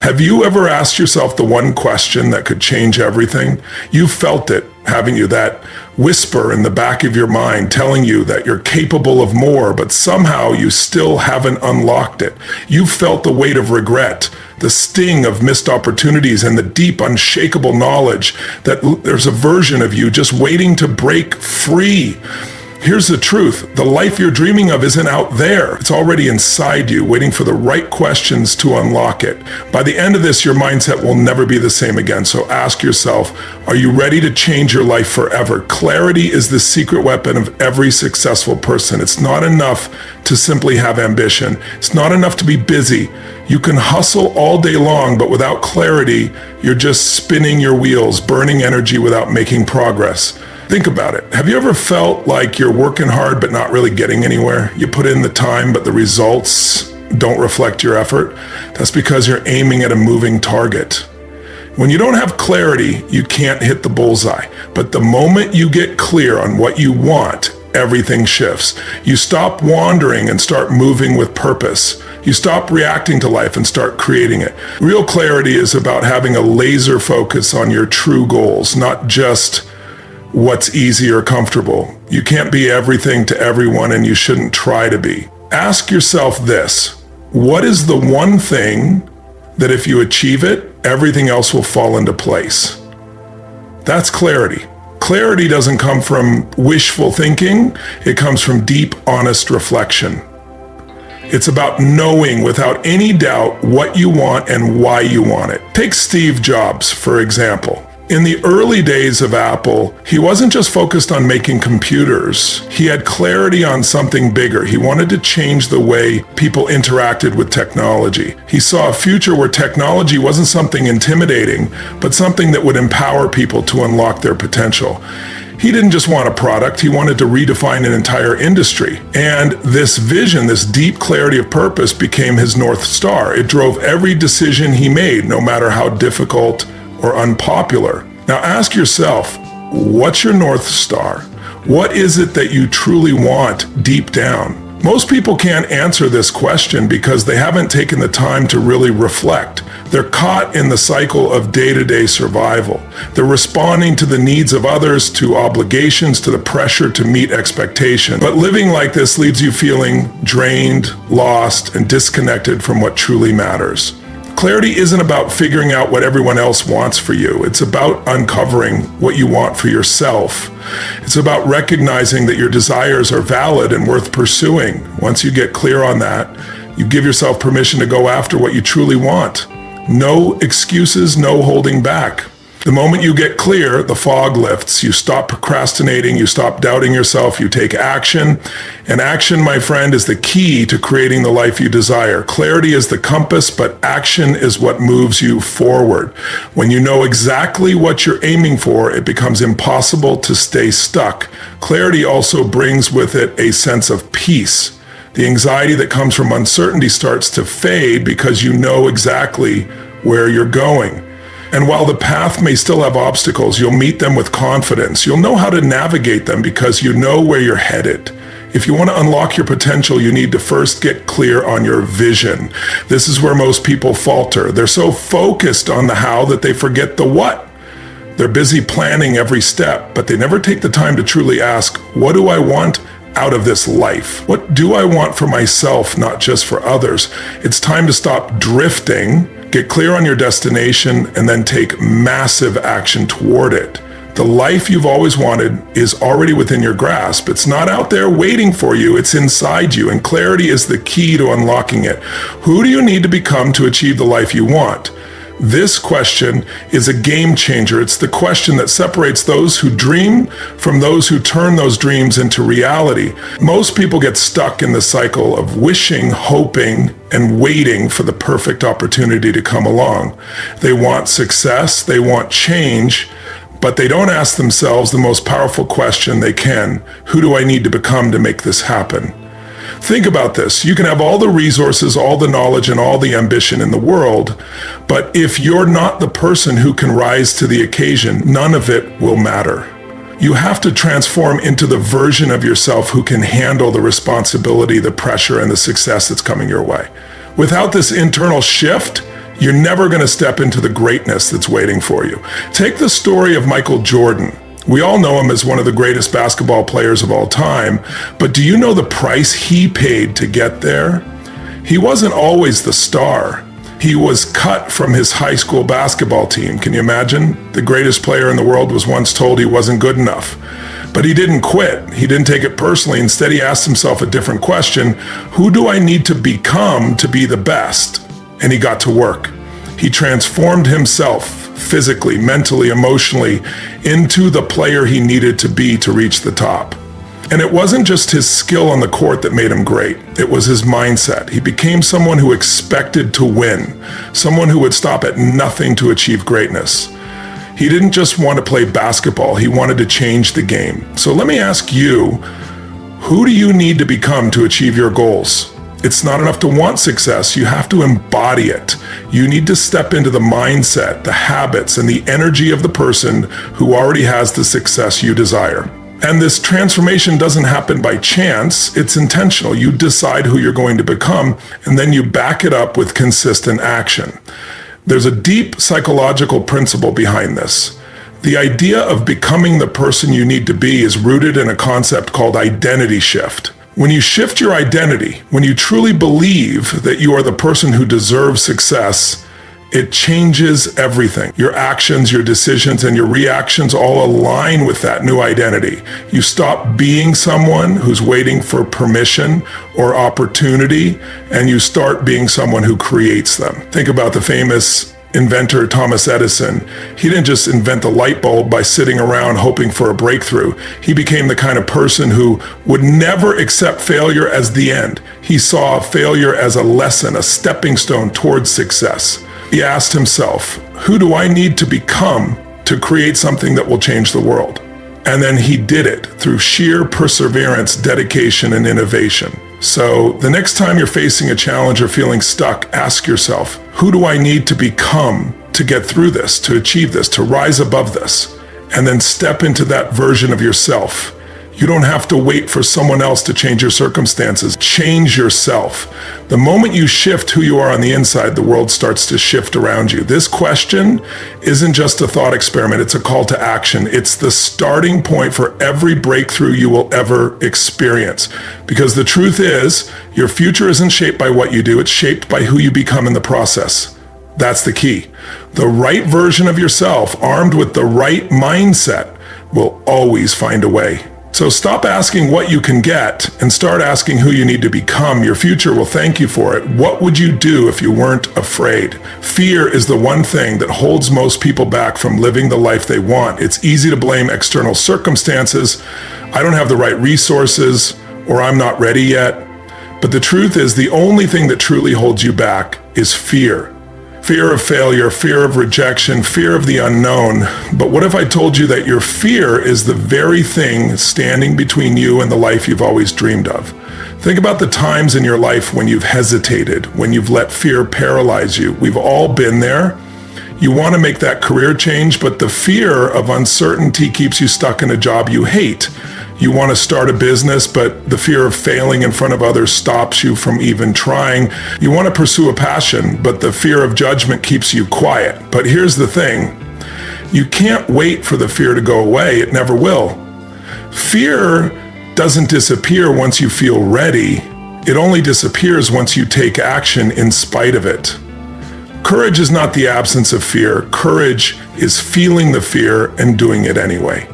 Have you ever asked yourself the one question that could change everything? You've felt it, haven't you? That whisper in the back of your mind telling you that you're capable of more, but somehow you still haven't unlocked it. You've felt the weight of regret, the sting of missed opportunities, and the deep, unshakable knowledge that there's a version of you just waiting to break free. Here's the truth. The life you're dreaming of isn't out there. It's already inside you, waiting for the right questions to unlock it. By the end of this, your mindset will never be the same again. So ask yourself, are you ready to change your life forever? Clarity is the secret weapon of every successful person. It's not enough to simply have ambition. It's not enough to be busy. You can hustle all day long, but without clarity, you're just spinning your wheels, burning energy without making progress. Think about it. Have you ever felt like you're working hard but not really getting anywhere? You put in the time, but the results don't reflect your effort? That's because you're aiming at a moving target. When you don't have clarity, you can't hit the bullseye. But the moment you get clear on what you want, everything shifts. You stop wandering and start moving with purpose. You stop reacting to life and start creating it. Real clarity is about having a laser focus on your true goals, not just what's easy or comfortable. You can't be everything to everyone, and you shouldn't try to be. Ask yourself this: what is the one thing that if you achieve it, everything else will fall into place? That's clarity. Clarity doesn't come from wishful thinking. It comes from deep, honest reflection. It's about knowing without any doubt what you want and why you want it. Take Steve Jobs, for example. In the early days of Apple, he wasn't just focused on making computers. He had clarity on something bigger. He wanted to change the way people interacted with technology. He saw a future where technology wasn't something intimidating, but something that would empower people to unlock their potential. He didn't just want a product, he wanted to redefine an entire industry. And this vision, this deep clarity of purpose, became his North Star. It drove every decision he made, no matter how difficult or unpopular. Now ask yourself, what's your North Star? What is it that you truly want deep down? Most people can't answer this question because they haven't taken the time to really reflect. They're caught in the cycle of day-to-day survival. They're responding to the needs of others, to obligations, to the pressure to meet expectations. But living like this leaves you feeling drained, lost, and disconnected from what truly matters. Clarity isn't about figuring out what everyone else wants for you. It's about uncovering what you want for yourself. It's about recognizing that your desires are valid and worth pursuing. Once you get clear on that, you give yourself permission to go after what you truly want. No excuses, no holding back. The moment you get clear, the fog lifts. You stop procrastinating, you stop doubting yourself, you take action. And action, my friend, is the key to creating the life you desire. Clarity is the compass, but action is what moves you forward. When you know exactly what you're aiming for, it becomes impossible to stay stuck. Clarity also brings with it a sense of peace. The anxiety that comes from uncertainty starts to fade because you know exactly where you're going. And while the path may still have obstacles, you'll meet them with confidence. You'll know how to navigate them because you know where you're headed. If you want to unlock your potential, you need to first get clear on your vision. This is where most people falter. They're so focused on the how that they forget the what. They're busy planning every step, but they never take the time to truly ask, what do I want out of this life? What do I want for myself, not just for others? It's time to stop drifting, get clear on your destination, and then take massive action toward it. The life you've always wanted is already within your grasp. It's not out there waiting for you, it's inside you, and clarity is the key to unlocking it. Who do you need to become to achieve the life you want? This question is a game changer. It's the question that separates those who dream from those who turn those dreams into reality. Most people get stuck in the cycle of wishing, hoping, and waiting for the perfect opportunity to come along. They want success, they want change, but they don't ask themselves the most powerful question they can: who do I need to become to make this happen? Think about this. You can have all the resources, all the knowledge, and all the ambition in the world, but if you're not the person who can rise to the occasion, none of it will matter. You have to transform into the version of yourself who can handle the responsibility, the pressure, and the success that's coming your way. Without this internal shift, you're never going to step into the greatness that's waiting for you. Take the story of Michael Jordan. We all know him as one of the greatest basketball players of all time, but do you know the price he paid to get there? He wasn't always the star. He was cut from his high school basketball team. Can you imagine? The greatest player in the world was once told he wasn't good enough. But he didn't quit. He didn't take it personally. Instead, he asked himself a different question. Who do I need to become to be the best? And he got to work. He transformed himself physically, mentally, emotionally into the player he needed to be to reach the top. And it wasn't just his skill on the court that made him great. It was his mindset. He became someone who expected to win, someone who would stop at nothing to achieve greatness. He didn't just want to play basketball, he wanted to change the game. So let me ask you, who do you need to become to achieve your goals? It's not enough to want success, you have to embody it. You need to step into the mindset, the habits, and the energy of the person who already has the success you desire. And this transformation doesn't happen by chance, it's intentional. You decide who you're going to become, and then you back it up with consistent action. There's a deep psychological principle behind this. The idea of becoming the person you need to be is rooted in a concept called identity shift. When you shift your identity, when you truly believe that you are the person who deserves success, it changes everything. Your actions, your decisions, and your reactions all align with that new identity. You stop being someone who's waiting for permission or opportunity, and you start being someone who creates them. Think about the famous inventor Thomas Edison. He didn't just invent the light bulb by sitting around hoping for a breakthrough. He became the kind of person who would never accept failure as the end. He saw failure as a lesson, a stepping stone towards success. He asked himself, who do I need to become to create something that will change the world? And then he did it through sheer perseverance, dedication, and innovation. So the next time you're facing a challenge or feeling stuck, ask yourself, who do I need to become to get through this, to achieve this, to rise above this? And then step into that version of yourself. You don't have to wait for someone else to change your circumstances. Change yourself. The moment you shift who you are on the inside, the world starts to shift around you. This question isn't just a thought experiment, it's a call to action. It's the starting point for every breakthrough you will ever experience. Because the truth is, your future isn't shaped by what you do, it's shaped by who you become in the process. That's the key. The right version of yourself, armed with the right mindset, will always find a way. So stop asking what you can get and start asking who you need to become. Your future will thank you for it. What would you do if you weren't afraid? Fear is the one thing that holds most people back from living the life they want. It's easy to blame external circumstances. I don't have the right resources, or I'm not ready yet. But the truth is, the only thing that truly holds you back is fear. Fear of failure, fear of rejection, fear of the unknown. But what if I told you that your fear is the very thing standing between you and the life you've always dreamed of? Think about the times in your life when you've hesitated, when you've let fear paralyze you. We've all been there. You want to make that career change, but the fear of uncertainty keeps you stuck in a job you hate. You want to start a business, but the fear of failing in front of others stops you from even trying. You want to pursue a passion, but the fear of judgment keeps you quiet. But here's the thing. You can't wait for the fear to go away. It never will. Fear doesn't disappear once you feel ready. It only disappears once you take action in spite of it. Courage is not the absence of fear. Courage is feeling the fear and doing it anyway.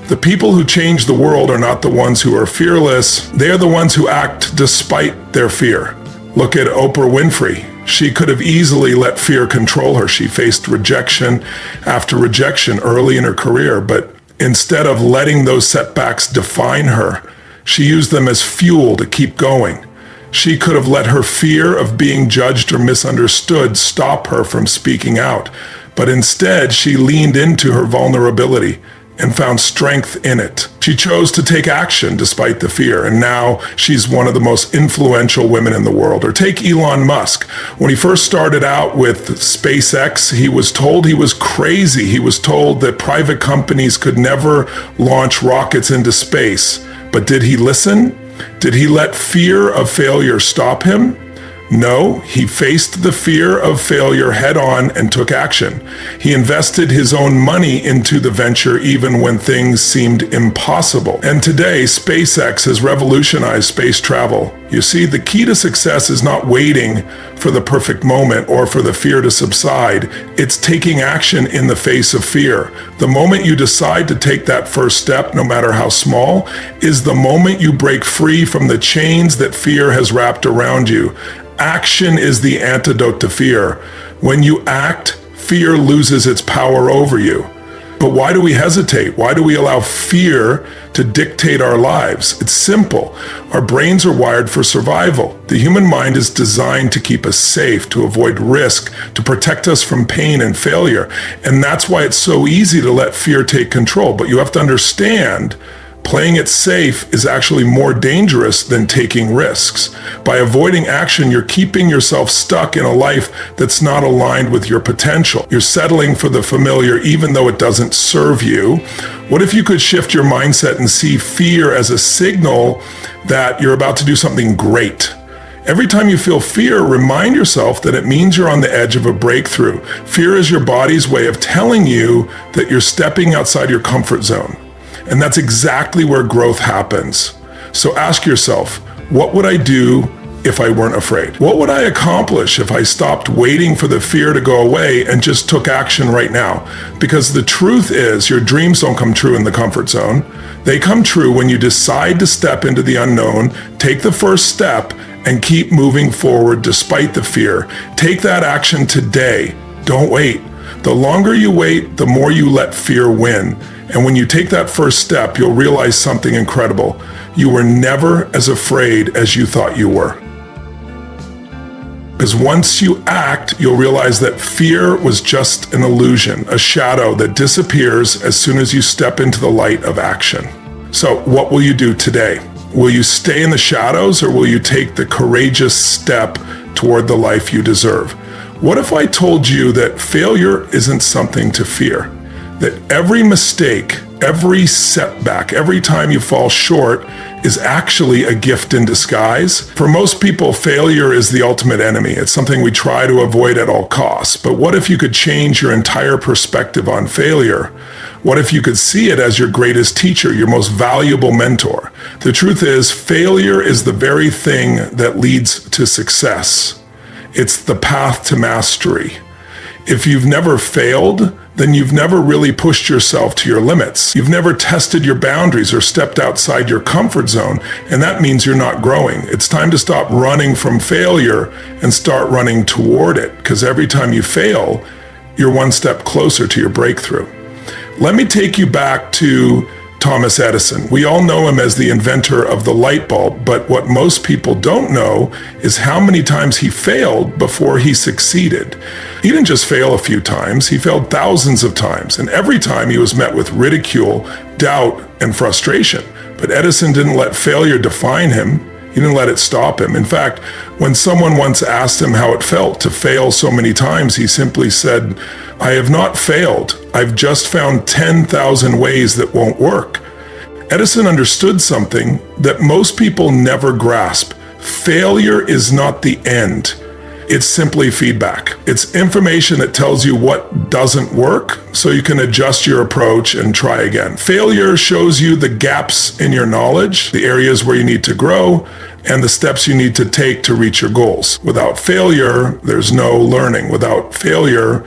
The people who change the world are not the ones who are fearless. They are the ones who act despite their fear. Look at Oprah Winfrey. She could have easily let fear control her. She faced rejection after rejection early in her career, but instead of letting those setbacks define her, she used them as fuel to keep going. She could have let her fear of being judged or misunderstood stop her from speaking out, but instead she leaned into her vulnerability and found strength in it. She chose to take action despite the fear, and now she's one of the most influential women in the world. Or take Elon Musk. When he first started out with SpaceX, he was told he was crazy. He was told that private companies could never launch rockets into space. But did he listen? Did he let fear of failure stop him? No, he faced the fear of failure head on and took action. He invested his own money into the venture even when things seemed impossible. And today, SpaceX has revolutionized space travel. You see, the key to success is not waiting for the perfect moment or for the fear to subside. It's taking action in the face of fear. The moment you decide to take that first step, no matter how small, is the moment you break free from the chains that fear has wrapped around you. Action is the antidote to fear. When you act, fear loses its power over you. But why do we hesitate? Why do we allow fear to dictate our lives? It's simple. Our brains are wired for survival. The human mind is designed to keep us safe, to avoid risk, to protect us from pain and failure. And that's why it's so easy to let fear take control. But you have to understand, playing it safe is actually more dangerous than taking risks. By avoiding action, you're keeping yourself stuck in a life that's not aligned with your potential. You're settling for the familiar even though it doesn't serve you. What if you could shift your mindset and see fear as a signal that you're about to do something great? Every time you feel fear, remind yourself that it means you're on the edge of a breakthrough. Fear is your body's way of telling you that you're stepping outside your comfort zone. And that's exactly where growth happens. So ask yourself, what would I do if I weren't afraid? What would I accomplish if I stopped waiting for the fear to go away and just took action right now? Because the truth is, your dreams don't come true in the comfort zone. They come true when you decide to step into the unknown, take the first step, and keep moving forward despite the fear. Take that action today. Don't wait. The longer you wait, the more you let fear win. And when you take that first step, you'll realize something incredible. You were never as afraid as you thought you were. Because once you act, you'll realize that fear was just an illusion, a shadow that disappears as soon as you step into the light of action. So what will you do today? Will you stay in the shadows, or will you take the courageous step toward the life you deserve? What if I told you that failure isn't something to fear? That every mistake, every setback, every time you fall short is actually a gift in disguise? For most people, failure is the ultimate enemy. It's something we try to avoid at all costs. But what if you could change your entire perspective on failure? What if you could see it as your greatest teacher, your most valuable mentor? The truth is, failure is the very thing that leads to success. It's the path to mastery. If you've never failed, then you've never really pushed yourself to your limits. You've never tested your boundaries or stepped outside your comfort zone, and that means you're not growing. It's time to stop running from failure and start running toward it, because every time you fail, you're one step closer to your breakthrough. Let me take you back to Thomas Edison. We all know him as the inventor of the light bulb, but what most people don't know is how many times he failed before he succeeded. He didn't just fail a few times, he failed thousands of times, and every time he was met with ridicule, doubt, and frustration. But Edison didn't let failure define him. He didn't let it stop him. In fact, when someone once asked him how it felt to fail so many times, he simply said, "I have not failed. I've just found 10,000 ways that won't work." Edison understood something that most people never grasp. Failure is not the end. It's simply feedback. It's information that tells you what doesn't work so you can adjust your approach and try again. Failure shows you the gaps in your knowledge, the areas where you need to grow, and the steps you need to take to reach your goals. Without failure, there's no learning. Without failure,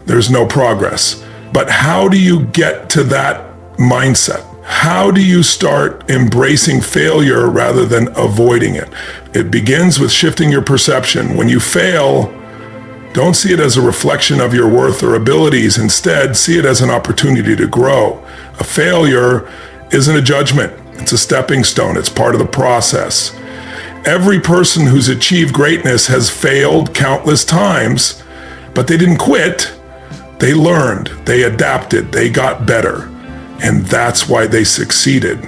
there's no progress. But how do you get to that mindset? How do you start embracing failure rather than avoiding it? It begins with shifting your perception. When you fail, don't see it as a reflection of your worth or abilities. Instead, see it as an opportunity to grow. A failure isn't a judgment. It's a stepping stone. It's part of the process. Every person who's achieved greatness has failed countless times, but they didn't quit. They learned, they adapted, they got better. And that's why they succeeded.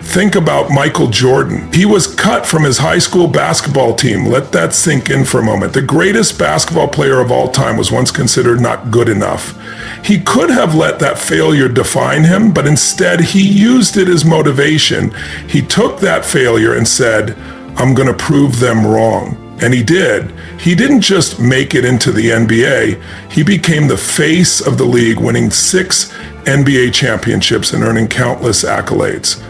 Think about Michael Jordan. He was cut from his high school basketball team. Let that sink in for a moment. The greatest basketball player of all time was once considered not good enough. He could have let that failure define him, but instead he used it as motivation. He took that failure and said, "I'm going to prove them wrong." And he did. He didn't just make it into the NBA. He became the face of the league, winning 6 NBA championships and earning countless accolades.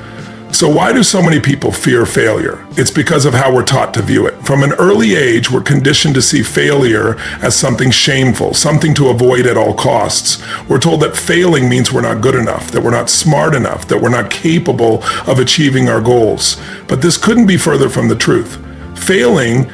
So why do so many people fear failure? It's because of how we're taught to view it. From an early age, we're conditioned to see failure as something shameful, something to avoid at all costs. We're told that failing means we're not good enough, that we're not smart enough, that we're not capable of achieving our goals. But this couldn't be further from the truth. Failing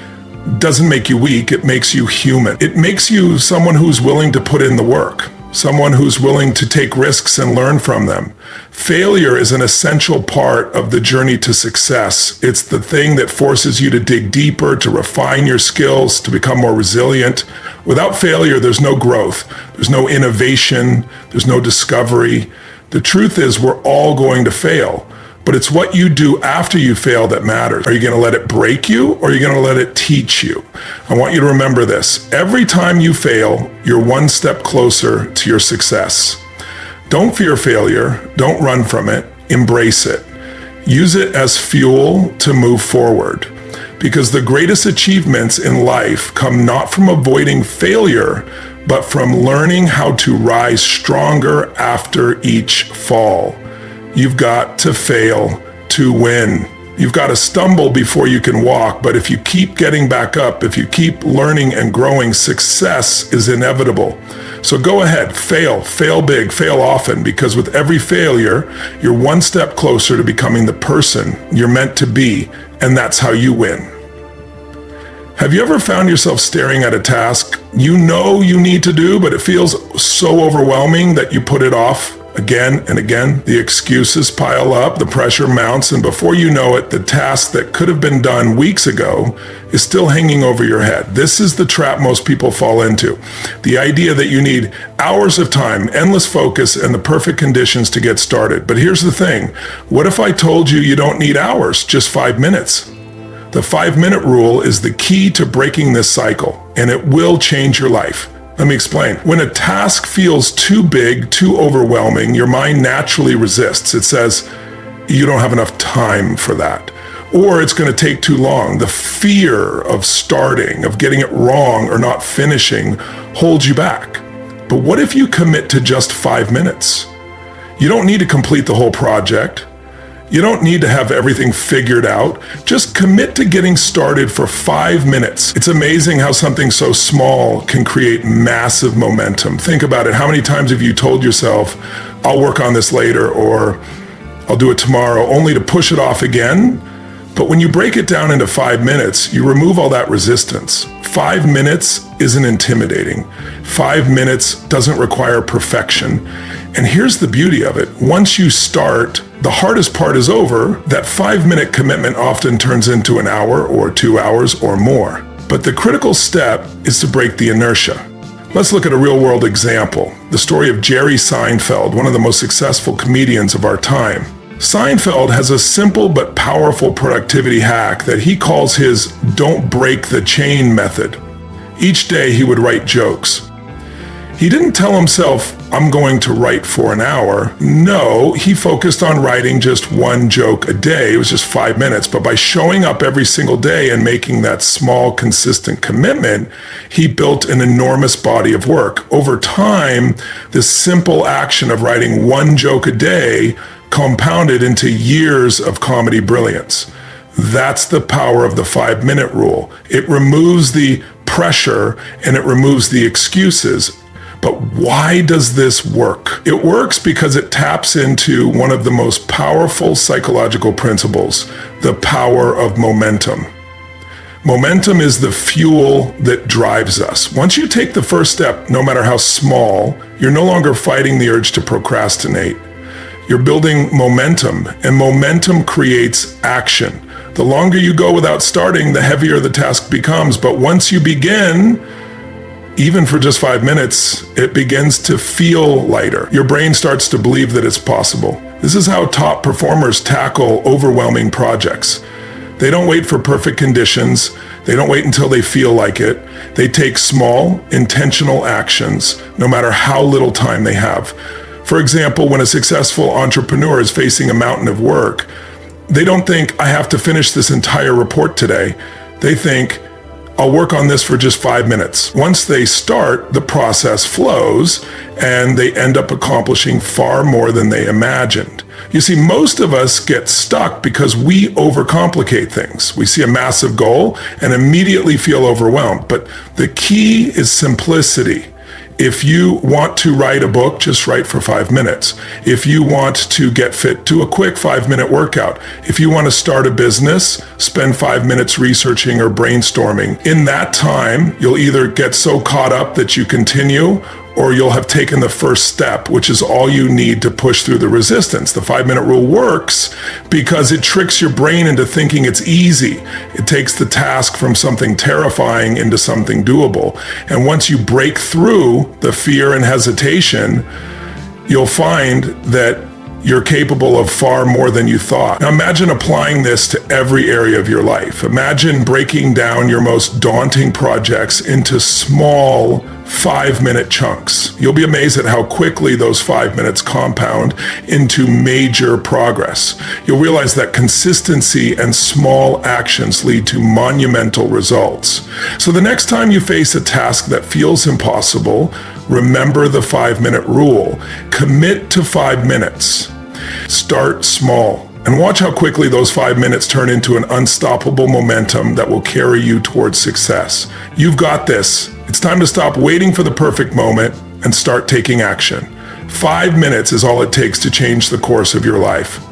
doesn't make you weak, it makes you human. It makes you someone who's willing to put in the work, someone who's willing to take risks and learn from them. Failure is an essential part of the journey to success. It's the thing that forces you to dig deeper, to refine your skills, to become more resilient. Without failure, there's no growth, there's no innovation, there's no discovery. The truth is, we're all going to fail. But it's what you do after you fail that matters. Are you going to let it break you, or are you going to let it teach you? I want you to remember this. Every time you fail, you're one step closer to your success. Don't fear failure. Don't run from it. Embrace it. Use it as fuel to move forward. Because the greatest achievements in life come not from avoiding failure, but from learning how to rise stronger after each fall. You've got to fail to win. You've got to stumble before you can walk, but if you keep getting back up, if you keep learning and growing, success is inevitable. So go ahead, fail big, fail often, because with every failure, you're one step closer to becoming the person you're meant to be, and that's how you win. Have you ever found yourself staring at a task you know you need to do, but it feels so overwhelming that you put it off? Again and again, the excuses pile up, the pressure mounts, and before you know it, the task that could have been done weeks ago is still hanging over your head. This is the trap most people fall into. The idea that you need hours of time, endless focus, and the perfect conditions to get started. But here's the thing. What if I told you you don't need hours, just 5 minutes? The 5-minute rule is the key to breaking this cycle, and it will change your life. Let me explain. When a task feels too big, too overwhelming, your mind naturally resists. It says, you don't have enough time for that. Or it's going to take too long. The fear of starting, of getting it wrong or not finishing holds you back. But what if you commit to just 5 minutes? You don't need to complete the whole project. You don't need to have everything figured out. Just commit to getting started for 5 minutes. It's amazing how something so small can create massive momentum. Think about it. How many times have you told yourself, I'll work on this later, or I'll do it tomorrow, only to push it off again? But when you break it down into 5 minutes, you remove all that resistance. 5 minutes isn't intimidating. 5 minutes doesn't require perfection. And here's the beauty of it. Once you start, the hardest part is over. That 5-minute commitment often turns into an hour or 2 hours or more. But the critical step is to break the inertia. Let's look at a real-world example. The story of Jerry Seinfeld, one of the most successful comedians of our time. Seinfeld has a simple but powerful productivity hack that he calls his "don't break the chain" method. Each day he would write jokes. He didn't tell himself, I'm going to write for an hour. No, he focused on writing just one joke a day. It was just 5 minutes. But by showing up every single day and making that small, consistent commitment, he built an enormous body of work. Over time, this simple action of writing one joke a day compounded into years of comedy brilliance. That's the power of the 5-minute rule. It removes the pressure and it removes the excuses. But why does this work? It works because it taps into one of the most powerful psychological principles, the power of momentum. Momentum is the fuel that drives us. Once you take the first step, no matter how small, you're no longer fighting the urge to procrastinate. You're building momentum, and momentum creates action. The longer you go without starting, the heavier the task becomes. But once you begin, even for just 5 minutes, it begins to feel lighter. Your brain starts to believe that it's possible. This is how top performers tackle overwhelming projects. They don't wait for perfect conditions. They don't wait until they feel like it. They take small, intentional actions, no matter how little time they have. For example, when a successful entrepreneur is facing a mountain of work, they don't think, I have to finish this entire report today. They think, I'll work on this for just 5 minutes. Once they start, the process flows and they end up accomplishing far more than they imagined. You see, most of us get stuck because we overcomplicate things. We see a massive goal and immediately feel overwhelmed. But the key is simplicity. If you want to write a book, just write for 5 minutes. If you want to get fit, do a quick 5-minute workout. If you want to start a business, spend 5 minutes researching or brainstorming. In that time, you'll either get so caught up that you continue, or you'll have taken the first step, which is all you need to push through the resistance. The 5-minute rule works because it tricks your brain into thinking it's easy. It takes the task from something terrifying into something doable. And once you break through the fear and hesitation, you'll find that you're capable of far more than you thought. Now imagine applying this to every area of your life. Imagine breaking down your most daunting projects into small 5-minute chunks. You'll be amazed at how quickly those 5 minutes compound into major progress. You'll realize that consistency and small actions lead to monumental results. So the next time you face a task that feels impossible, remember the 5-minute rule. Commit to 5 minutes. Start small. And watch how quickly those 5 minutes turn into an unstoppable momentum that will carry you towards success. You've got this. It's time to stop waiting for the perfect moment and start taking action. 5 minutes is all it takes to change the course of your life.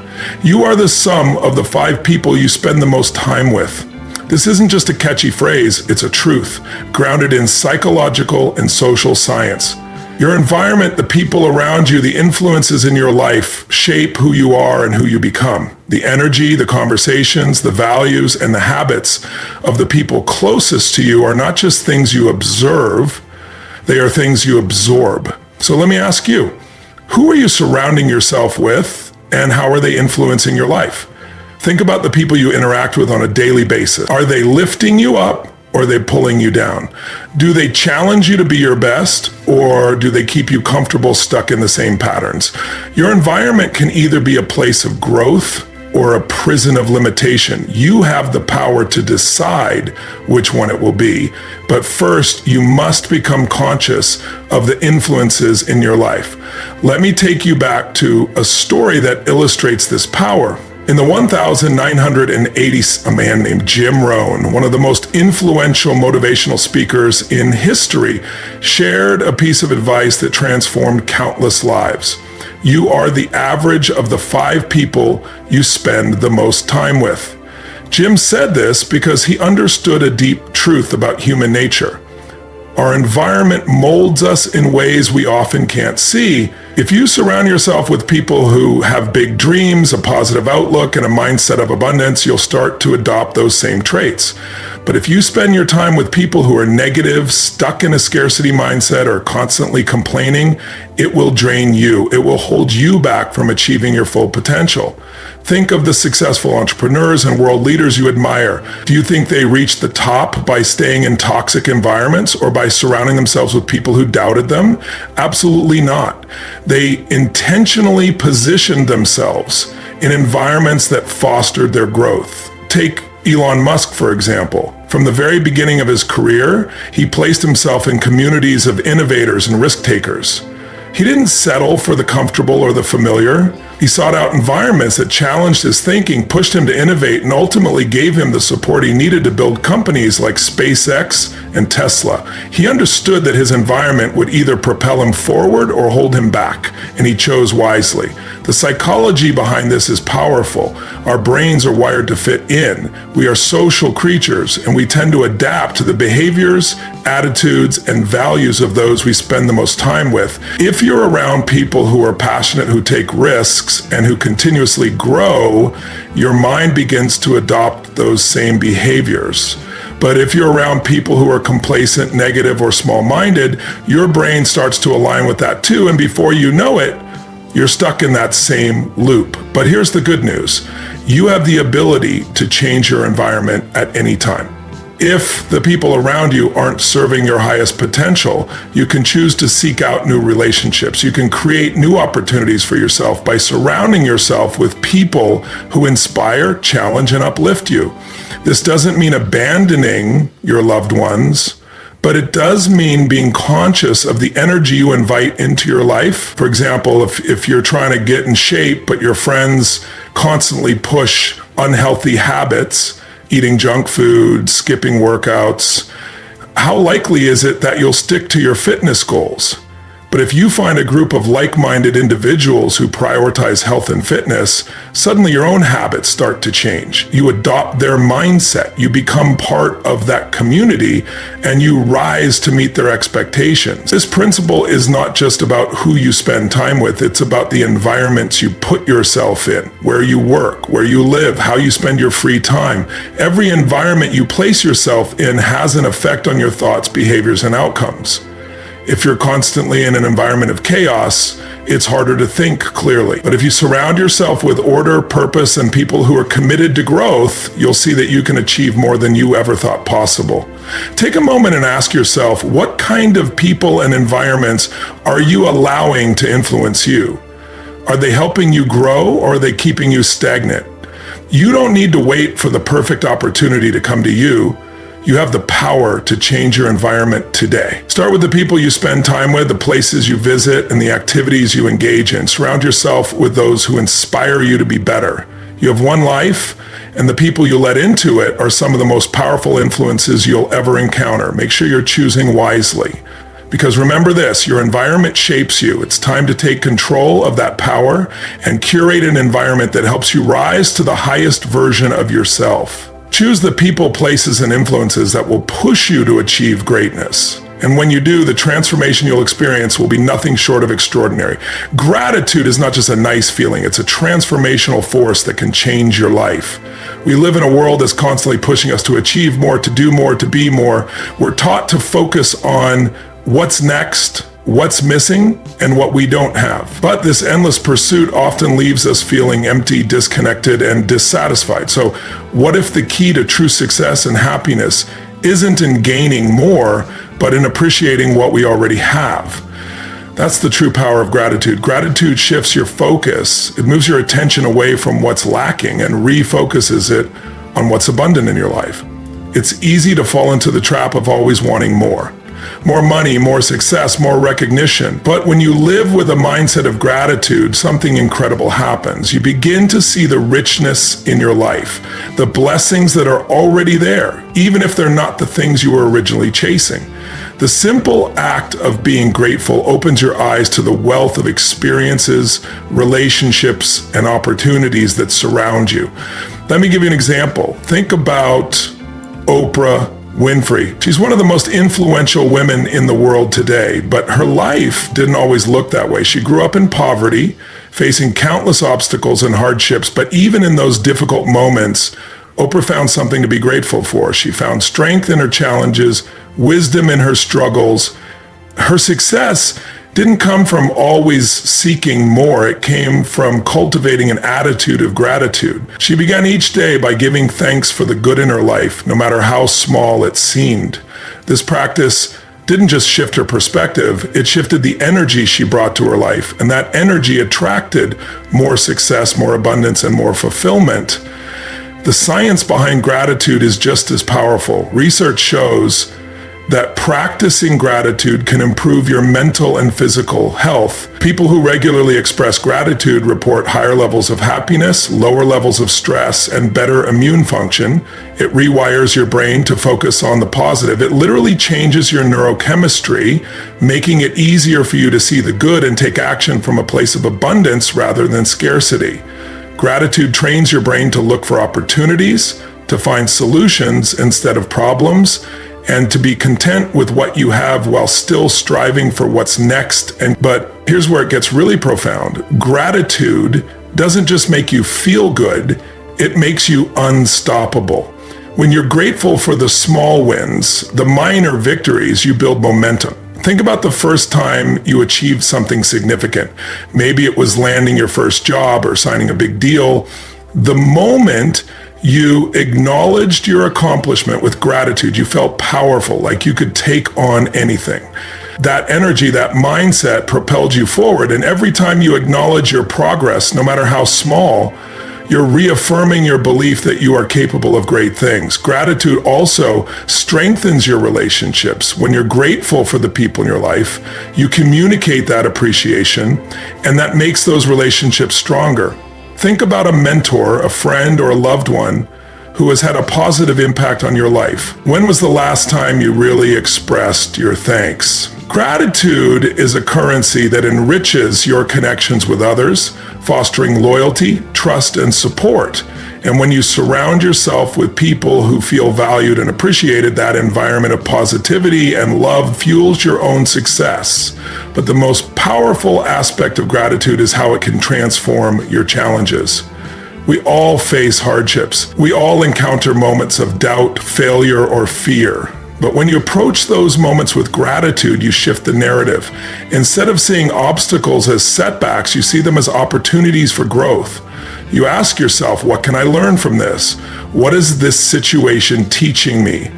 You are the sum of the 5 people you spend the most time with. This isn't just a catchy phrase, it's a truth, grounded in psychological and social science. Your environment, the people around you, the influences in your life shape who you are and who you become. The energy, the conversations, the values, and the habits of the people closest to you are not just things you observe, they are things you absorb. So let me ask you, who are you surrounding yourself with and how are they influencing your life? Think about the people you interact with on a daily basis. Are they lifting you up? Or are they pulling you down? Do they challenge you to be your best, or do they keep you comfortable stuck in the same patterns? Your environment can either be a place of growth or a prison of limitation. You have the power to decide which one it will be. But first, you must become conscious of the influences in your life. Let me take you back to a story that illustrates this power. In the 1980s, a man named Jim Rohn, one of the most influential motivational speakers in history, shared a piece of advice that transformed countless lives. You are the average of the 5 people you spend the most time with. Jim said this because he understood a deep truth about human nature. Our environment molds us in ways we often can't see. If you surround yourself with people who have big dreams, a positive outlook, and a mindset of abundance, you'll start to adopt those same traits. But if you spend your time with people who are negative, stuck in a scarcity mindset, or constantly complaining, it will drain you. It will hold you back from achieving your full potential. Think of the successful entrepreneurs and world leaders you admire. Do you think they reached the top by staying in toxic environments or by surrounding themselves with people who doubted them? Absolutely not. They intentionally positioned themselves in environments that fostered their growth. Take Elon Musk, for example. From the very beginning of his career, he placed himself in communities of innovators and risk takers. He didn't settle for the comfortable or the familiar. He sought out environments that challenged his thinking, pushed him to innovate, and ultimately gave him the support he needed to build companies like SpaceX and Tesla. He understood that his environment would either propel him forward or hold him back, and he chose wisely. The psychology behind this is powerful. Our brains are wired to fit in. We are social creatures, and we tend to adapt to the behaviors, attitudes, and values of those we spend the most time with. If you're around people who are passionate, who take risks, and who continuously grow, your mind begins to adopt those same behaviors. But if you're around people who are complacent, negative, or small-minded, your brain starts to align with that too, and before you know it, you're stuck in that same loop. But here's the good news. You have the ability to change your environment at any time. If the people around you aren't serving your highest potential, you can choose to seek out new relationships. You can create new opportunities for yourself by surrounding yourself with people who inspire, challenge, and uplift you. This doesn't mean abandoning your loved ones, but it does mean being conscious of the energy you invite into your life. For example, if you're trying to get in shape, but your friends constantly push unhealthy habits, eating junk food, skipping workouts, how likely is it that you'll stick to your fitness goals? But if you find a group of like-minded individuals who prioritize health and fitness, suddenly your own habits start to change. You adopt their mindset. You become part of that community and you rise to meet their expectations. This principle is not just about who you spend time with. It's about the environments you put yourself in, where you work, where you live, how you spend your free time. Every environment you place yourself in has an effect on your thoughts, behaviors, and outcomes. If you're constantly in an environment of chaos, it's harder to think clearly. But if you surround yourself with order, purpose, and people who are committed to growth, you'll see that you can achieve more than you ever thought possible. Take a moment and ask yourself, what kind of people and environments are you allowing to influence you? Are they helping you grow, or are they keeping you stagnant? You don't need to wait for the perfect opportunity to come to you. You have the power to change your environment today. Start with the people you spend time with, the places you visit, and the activities you engage in. Surround yourself with those who inspire you to be better. You have one life, and the people you let into it are some of the most powerful influences you'll ever encounter. Make sure you're choosing wisely. Because remember this, your environment shapes you. It's time to take control of that power and curate an environment that helps you rise to the highest version of yourself. Choose the people, places, and influences that will push you to achieve greatness. And when you do, the transformation you'll experience will be nothing short of extraordinary. Gratitude is not just a nice feeling, it's a transformational force that can change your life. We live in a world that's constantly pushing us to achieve more, to do more, to be more. We're taught to focus on what's next, what's missing, and what we don't have. But this endless pursuit often leaves us feeling empty, disconnected, and dissatisfied. So what if the key to true success and happiness isn't in gaining more, but in appreciating what we already have? That's the true power of gratitude. Gratitude shifts your focus. It moves your attention away from what's lacking and refocuses it on what's abundant in your life. It's easy to fall into the trap of always wanting more. More money, more success, more recognition. But when you live with a mindset of gratitude, something incredible happens. You begin to see the richness in your life, the blessings that are already there, even if they're not the things you were originally chasing. The simple act of being grateful opens your eyes to the wealth of experiences, relationships, and opportunities that surround you. Let me give you an example. Think about Oprah Winfrey. She's one of the most influential women in the world today, but her life didn't always look that way. She grew up in poverty, facing countless obstacles and hardships, but even in those difficult moments, Oprah found something to be grateful for. She found strength in her challenges, wisdom in her struggles. Her success didn't come from always seeking more. It came from cultivating an attitude of gratitude. She began each day by giving thanks for the good in her life, no matter how small it seemed. This practice didn't just shift her perspective, it shifted the energy she brought to her life, and that energy attracted more success, more abundance, and more fulfillment. The science behind gratitude is just as powerful. Research shows that practicing gratitude can improve your mental and physical health. People who regularly express gratitude report higher levels of happiness, lower levels of stress, and better immune function. It rewires your brain to focus on the positive. It literally changes your neurochemistry, making it easier for you to see the good and take action from a place of abundance rather than scarcity. Gratitude trains your brain to look for opportunities, to find solutions instead of problems, and to be content with what you have while still striving for what's next. But here's where it gets really profound. Gratitude doesn't just make you feel good, it makes you unstoppable. When you're grateful for the small wins, the minor victories, you build momentum. Think about the first time you achieved something significant. Maybe it was landing your first job or signing a big deal. The moment you acknowledged your accomplishment with gratitude, you felt powerful, like you could take on anything. That energy, that mindset propelled you forward. And every time you acknowledge your progress, no matter how small, You're reaffirming your belief that you are capable of great things. Gratitude also strengthens your relationships. When you're grateful for the people in your life, you communicate that appreciation, and that makes those relationships stronger. Think about a mentor, a friend, or a loved one who has had a positive impact on your life. When was the last time you really expressed your thanks? Gratitude is a currency that enriches your connections with others, fostering loyalty, trust, and support. And when you surround yourself with people who feel valued and appreciated, that environment of positivity and love fuels your own success. But the most powerful aspect of gratitude is how it can transform your challenges. We all face hardships. We all encounter moments of doubt, failure, or fear. But when you approach those moments with gratitude, you shift the narrative. Instead of seeing obstacles as setbacks, you see them as opportunities for growth. You ask yourself, what can I learn from this? What is this situation teaching me?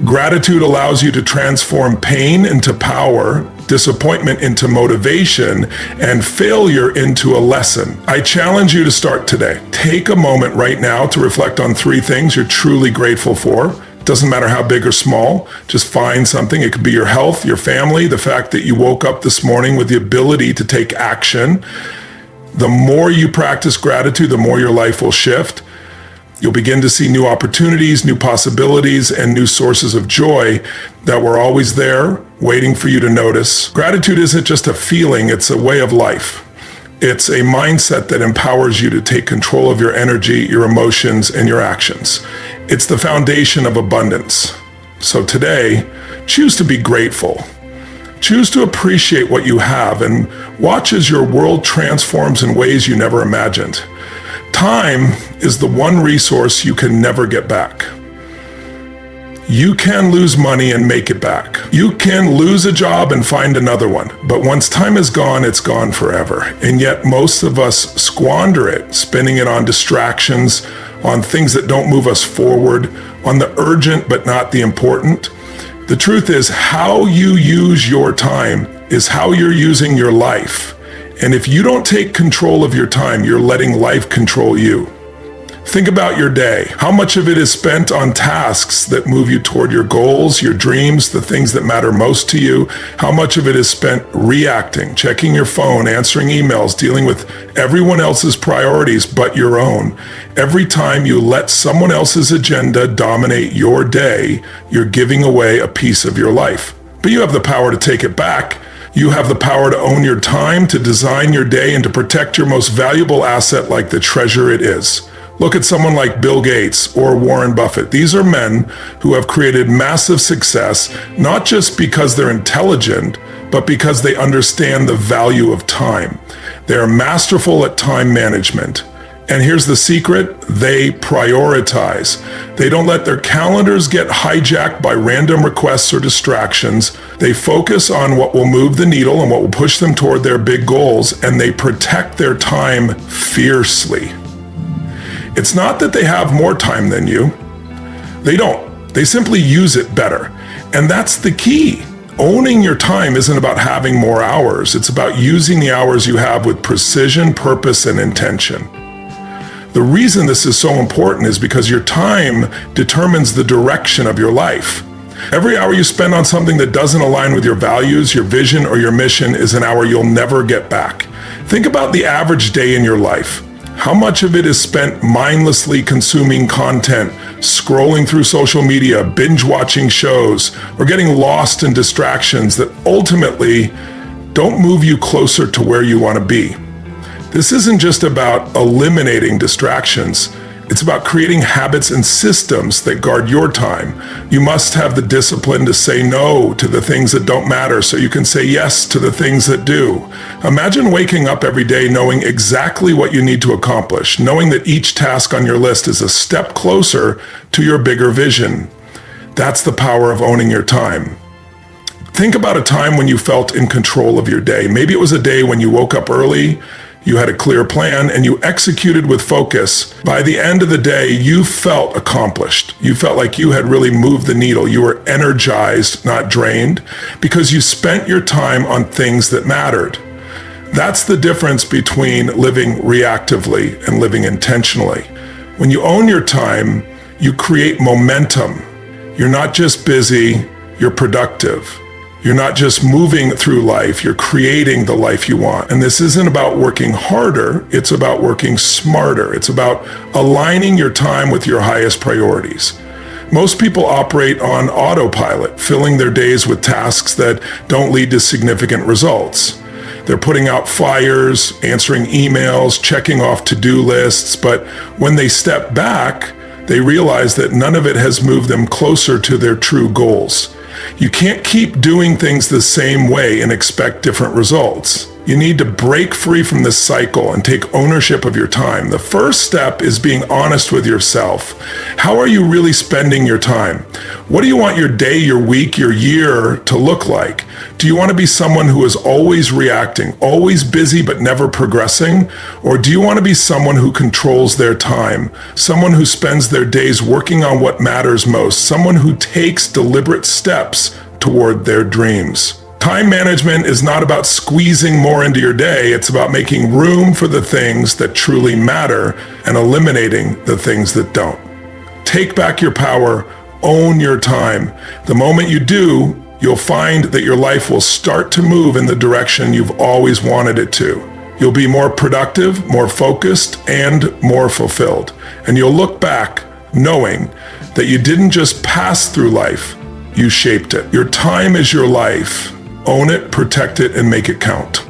Gratitude allows you to transform pain into power, disappointment into motivation, and failure into a lesson. I challenge you to start today. Take a moment right now to reflect on 3 things you're truly grateful for. Doesn't matter how big or small, just find something. It could be your health, your family, the fact that you woke up this morning with the ability to take action. The more you practice gratitude, the more your life will shift. You'll begin to see new opportunities, new possibilities, and new sources of joy that were always there, waiting for you to notice. Gratitude isn't just a feeling, it's a way of life. It's a mindset that empowers you to take control of your energy, your emotions, and your actions. It's the foundation of abundance. So today, choose to be grateful. Choose to appreciate what you have and watch as your world transforms in ways you never imagined. Time is the one resource you can never get back. You can lose money and make it back. You can lose a job and find another one. But once time is gone, it's gone forever. And yet most of us squander it, spending it on distractions, on things that don't move us forward, on the urgent but not the important. The truth is, how you use your time is how you're using your life. And if you don't take control of your time, you're letting life control you. Think about your day. How much of it is spent on tasks that move you toward your goals, your dreams, the things that matter most to you? How much of it is spent reacting, checking your phone, answering emails, dealing with everyone else's priorities but your own? Every time you let someone else's agenda dominate your day, you're giving away a piece of your life. But you have the power to take it back. You have the power to own your time, to design your day, and to protect your most valuable asset like the treasure it is. Look at someone like Bill Gates or Warren Buffett. These are men who have created massive success, not just because they're intelligent, but because they understand the value of time. They are masterful at time management. And here's the secret, they prioritize. They don't let their calendars get hijacked by random requests or distractions. They focus on what will move the needle and what will push them toward their big goals, and they protect their time fiercely. It's not that they have more time than you. They don't. They simply use it better. And that's the key. Owning your time isn't about having more hours. It's about using the hours you have with precision, purpose, and intention. The reason this is so important is because your time determines the direction of your life. Every hour you spend on something that doesn't align with your values, your vision, or your mission is an hour you'll never get back. Think about the average day in your life. How much of it is spent mindlessly consuming content, scrolling through social media, binge watching shows, or getting lost in distractions that ultimately don't move you closer to where you want to be? This isn't just about eliminating distractions. It's about creating habits and systems that guard your time. You must have the discipline to say no to the things that don't matter so you can say yes to the things that do. Imagine waking up every day knowing exactly what you need to accomplish, knowing that each task on your list is a step closer to your bigger vision. That's the power of owning your time. Think about a time when you felt in control of your day. Maybe it was a day when you woke up early, you had a clear plan, and you executed with focus. By the end of the day, you felt accomplished. You felt like you had really moved the needle. You were energized, not drained, because you spent your time on things that mattered. That's the difference between living reactively and living intentionally. When you own your time, you create momentum. You're not just busy, you're productive. You're not just moving through life, you're creating the life you want. And this isn't about working harder, it's about working smarter. It's about aligning your time with your highest priorities. Most people operate on autopilot, filling their days with tasks that don't lead to significant results. They're putting out fires, answering emails, checking off to-do lists, but when they step back, they realize that none of it has moved them closer to their true goals. You can't keep doing things the same way and expect different results. You need to break free from this cycle and take ownership of your time. The first step is being honest with yourself. How are you really spending your time? What do you want your day, your week, your year to look like? Do you want to be someone who is always reacting, always busy but never progressing? Or do you want to be someone who controls their time, someone who spends their days working on what matters most, someone who takes deliberate steps toward their dreams? Time management is not about squeezing more into your day. It's about making room for the things that truly matter and eliminating the things that don't. Take back your power, own your time. The moment you do, you'll find that your life will start to move in the direction you've always wanted it to. You'll be more productive, more focused, and more fulfilled. And you'll look back knowing that you didn't just pass through life, you shaped it. Your time is your life. Own it, protect it, and make it count.